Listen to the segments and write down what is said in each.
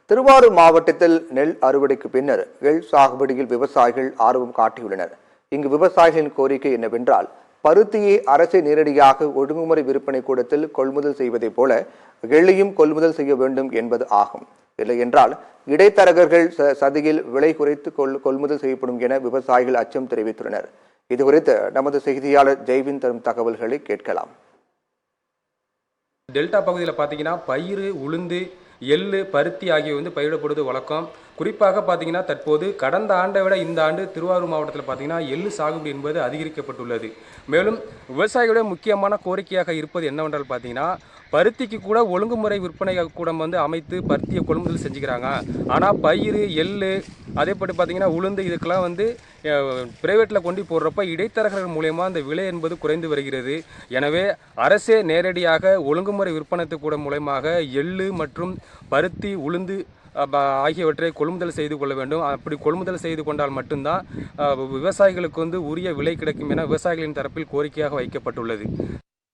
திருவாரூர் மாவட்டத்தில் நெல் அறுவடைக்கு பின்னர் எள் சாகுபடியில் விவசாயிகள் ஆர்வம் காட்டியுள்ளனர். இங்கு விவசாயிகளின் கோரிக்கை என்னவென்றால், பருத்தியை அரசே நேரடியாக ஒழுங்குமுறை விற்பனை கூடத்தில் கொள்முதல் செய்வதைப் போல எள்ளையும் கொள்முதல் செய்ய வேண்டும் என்பது ஆகும். இல்லையென்றால் இடைத்தரகர்கள் சதியில் விலை குறைத்து கொள்முதல் செய்யப்படும் என விவசாயிகள் அச்சம் தெரிவித்துள்ளனர். இதுகுறித்து நமது செய்தியாளர் ஜெய்வின் தரும் தகவல்களை கேட்கலாம். டெல்டா பகுதியில் பார்த்தீங்கன்னா பயிர், உளுந்து, எள்ளு, பருத்தி ஆகியவை பயிரிடப்படுவது வழக்கம். குறிப்பாக பார்த்தீங்கன்னா தற்போது கடந்த ஆண்டை விட இந்த ஆண்டு திருவாரூர் மாவட்டத்தில் பார்த்தீங்கன்னா எள்ளு சாகுபடி என்பது அதிகரிக்கப்பட்டுள்ளது. மேலும் விவசாயிகளுடைய முக்கியமான கோரிக்கையாக இருப்பது என்னவென்றால் பார்த்தீங்கன்னா, பருத்திக்கு கூட ஒழுங்குமுறை விற்பனை கூடம் அமைத்து பருத்தியை கொள்முதல் செஞ்சுக்கிறாங்க. ஆனால் பயிர், எள்ளு, அதேபடி பார்த்தீங்கன்னா உளுந்து இதுக்கெல்லாம் பிரைவேட்டில் கொண்டு போடுறப்ப இடைத்தரகர்கள் மூலயமா அந்த விலை என்பது குறைந்து வருகிறது. எனவே அரசே நேரடியாக ஒழுங்குமுறை விற்பனை கூடம் மூலமாக எள்ளு மற்றும் பருத்தி, உளுந்து ஆகியவற்றை கொள்முதல் செய்து கொள்ள வேண்டும். அப்படி கொள்முதல் செய்து கொண்டால் மட்டும்தான் விவசாயிகளுக்கு உரிய விலை கிடைக்கும் என விவசாயிகளின் தரப்பில் கோரிக்கையாக வைக்கப்பட்டுள்ளது.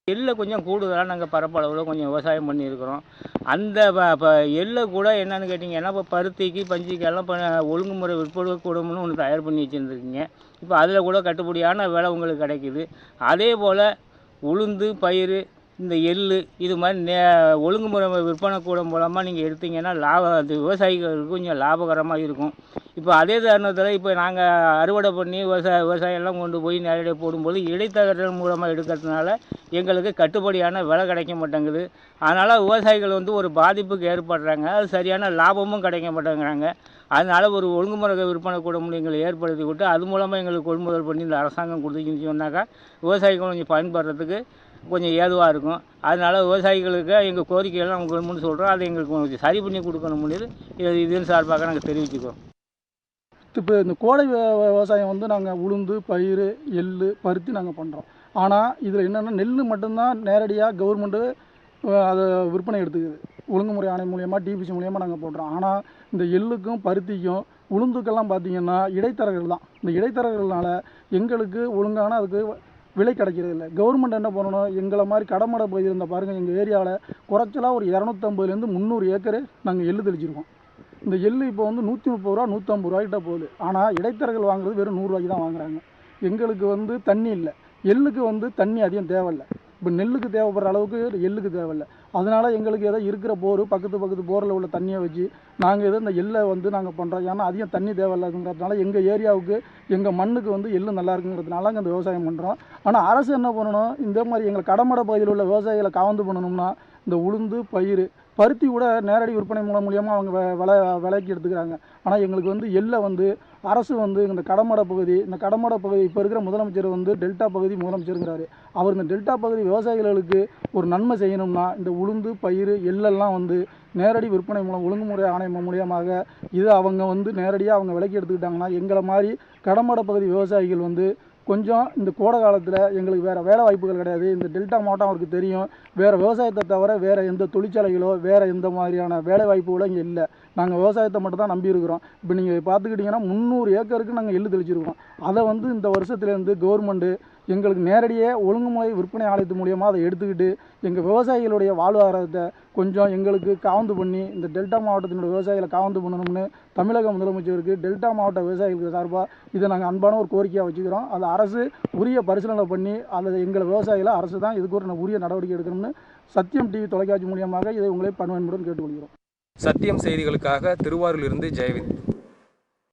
எள்ளை கொஞ்சம் கூடுதலாக நாங்கள் பரப்பளவில் கொஞ்சம் விவசாயம் பண்ணியிருக்கிறோம். அந்த எள்ளை கூட என்னென்னு கேட்டிங்கன்னா, இப்போ பருத்திக்கு, பஞ்சுக்கெல்லாம் இப்போ ஒழுங்குமுறை விற்பனை கூடம்னு ஒன்று தயார் பண்ணி வச்சுருந்துருக்கீங்க. இப்போ அதில் கூட கட்டுப்படியான விலை உங்களுக்கு கிடைக்கிது. அதே போல் உளுந்து, பயிர், இந்த எள்ளு இது மாதிரி ஒழுங்குமுறை விற்பனை கூடம் மூலமாக நீங்கள் எடுத்தீங்கன்னா அது விவசாயிகளுக்கு கொஞ்சம் லாபகரமாக இருக்கும். இப்போ அதே தருணத்தில் இப்போ நாங்கள் அறுவடை பண்ணி விவசாயம்லாம் கொண்டு போய் நேரடியாக போடும்போது இடைத்தரகர்கள் மூலமாக எடுக்கிறதுனால எங்களுக்கு கட்டுப்படியான விலை கிடைக்க மாட்டேங்குது. அதனால் விவசாயிகள் ஒரு பாதிப்புக்கு ஏற்படுறாங்க. அது சரியான லாபமும் கிடைக்க மாட்டேங்கிறாங்க. அதனால் ஒரு ஒழுங்குமுறை விற்பனை கூடம் எங்களை ஏற்படுத்தி விட்டு அது மூலமாக எங்களுக்கு கொள்முதல் பண்ணி இந்த அரசாங்கம் கொடுத்துக்கின்னு சொன்னாக்கா விவசாயிகள் கொஞ்சம் பயன்படுறதுக்கு கொஞ்சம் ஏதுவாக இருக்கும். அதனால் விவசாயிகளுக்கு எங்கள் கோரிக்கையெல்லாம் அவங்க முன்னு சொல்கிறோம். அதை எங்களுக்கு கொஞ்சம் சரி பண்ணி கொடுக்கணும் இதன் சார்பாக நாங்கள் தெரிவிச்சுக்கிறோம். இப்போ இந்த கோடை விவசாயம் நாங்கள் உளுந்து, பயிர், எள்ளு, பருத்தி நாங்கள் பண்ணுறோம். ஆனால் இதில் என்னென்னா நெல் மட்டும்தான் நேரடியாக கவர்மெண்ட்டு அதை விற்பனை எடுத்துக்குது. ஒழுங்குமுறை ஆணை மூலயமா, டிபிசி மூலயமா நாங்கள் போடுறோம். ஆனால் இந்த எள்ளுக்கும் பருத்திக்கும் உளுந்துக்கெல்லாம் பார்த்திங்கன்னா இடைத்தரகர்கள் தான். இந்த இடைத்தரகர்களால் எங்களுக்கு ஒழுங்கான அதுக்கு விலை கிடைக்கிறது இல்லை. கவர்மெண்ட் என்ன பண்ணணும், எங்களை மாதிரி கடமடை பகுதியில் இருந்தால் பாருங்கள், எங்கள் ஏரியாவில் குறைச்சலாக ஒரு 250 300 ஏக்கரு நாங்கள் எள்ளு தெளிச்சிருக்கோம். இந்த எள்ளு இப்போ 130 ரூபா 150 ரூபாய்கிட்ட போகுது. ஆனால் இடைத்தரகர்கள் வாங்குறது வெறும் 100 ரூபாய்க்கு தான் வாங்குறாங்க. எங்களுக்கு தண்ணி இல்லை. எள்ளுக்கு தண்ணி அதிகம் தேவையில்லை. இப்போ நெல்லுக்கு தேவைப்படுற அளவுக்கு எள்ளுக்கு தேவையில்லை. அதனால் எங்களுக்கு ஏதோ இருக்கிற போர் பக்கத்து போரில் உள்ள தண்ணியை வச்சு நாங்கள் இந்த எள்ளை நாங்கள் பண்ணுறோம். ஏன்னா அதிகம் தண்ணி தேவையில்லாதுங்கிறதுனால எங்கள் ஏரியாவுக்கு, எங்கள் மண்ணுக்கு எள்ளு நல்லா இருக்குங்கிறதுனால அந்த விவசாயம் பண்ணுறோம். ஆனால் அரசு என்ன பண்ணணும், இந்த மாதிரி எங்கள் கடமடை பகுதியில் உள்ள விவசாயிகளை காவந்து பண்ணணும்னா இந்த உளுந்து, பயிர், பருத்தி கூட நேரடி விற்பனை மூலமாக அவங்க விலைக்கு எடுத்துக்கிறாங்க. ஆனால் எங்களுக்கு எள்ளை அரசு இந்த கடமடை பகுதி இப்போ இருக்கிற முதலமைச்சர் டெல்டா பகுதி முதலமைச்சருங்கிறாரு. அவர் இந்த டெல்டா பகுதி விவசாயிகளுக்கு ஒரு நன்மை செய்யணும்னா இந்த உளுந்து, பயிர், எள்ளெல்லாம் நேரடி விற்பனை மூலம் ஒழுங்குமுறை ஆணையம் மூலியமாக இதை அவங்க நேரடியாக அவங்க விலைக்கு எடுத்துக்கிட்டாங்கன்னா எங்களை மாதிரி கடமடை பகுதி விவசாயிகள் கொஞ்சம் இந்த கோடை காலத்தில் எங்களுக்கு வேறு வேலை வாய்ப்புகள் கிடையாது. இந்த டெல்டா மாவட்டம் அவருக்கு தெரியும். வேறு விவசாயத்தை தவிர வேறு எந்த தொழிற்சாலைகளோ வேறு எந்த மாதிரியான வேலை வாய்ப்புகளோ இங்கே இல்லை. நாங்கள் விவசாயத்தை மட்டும் தான் நம்பி இருக்கிறோம். இப்போ நீங்கள் பார்த்துக்கிட்டிங்கன்னா 300 ஏக்கருக்கு நாங்கள் எள்ளு தெளிச்சிருக்கோம். அதை இந்த வருஷத்துலேருந்து கவர்மெண்ட்டு எங்களுக்கு நேரடியாக ஒழுங்குமுறை விற்பனை ஆலயத்து மூலியமாக அதை எடுத்துக்கிட்டு எங்கள் விவசாயிகளுடைய வாழ்வாதாரத்தை கொஞ்சம் எங்களுக்கு காவந்து பண்ணி இந்த டெல்டா மாவட்டத்தினுடைய விவசாயிகளை காவந்து பண்ணணும்னு தமிழக முதலமைச்சருக்கு டெல்டா மாவட்ட விவசாயிகளுக்கு சார்பாக இதை நாங்கள் அன்பான ஒரு கோரிக்கையாக வச்சுக்கிறோம். அதை அரசு உரிய பரிசீலனை பண்ணி அதை எங்கள் விவசாயிகளை அரசு தான் இதுக்கு ஒரு உரிய நடவடிக்கை எடுக்கணும்னு சத்தியம் டிவி தொலைக்காட்சி மூலியமாக இதை உங்களை பணிவன்புடன் கேட்டுக்கொள்கிறோம். சத்தியம் செய்திகளுக்காக திருவாரூரிலிருந்து ஜெயவின்.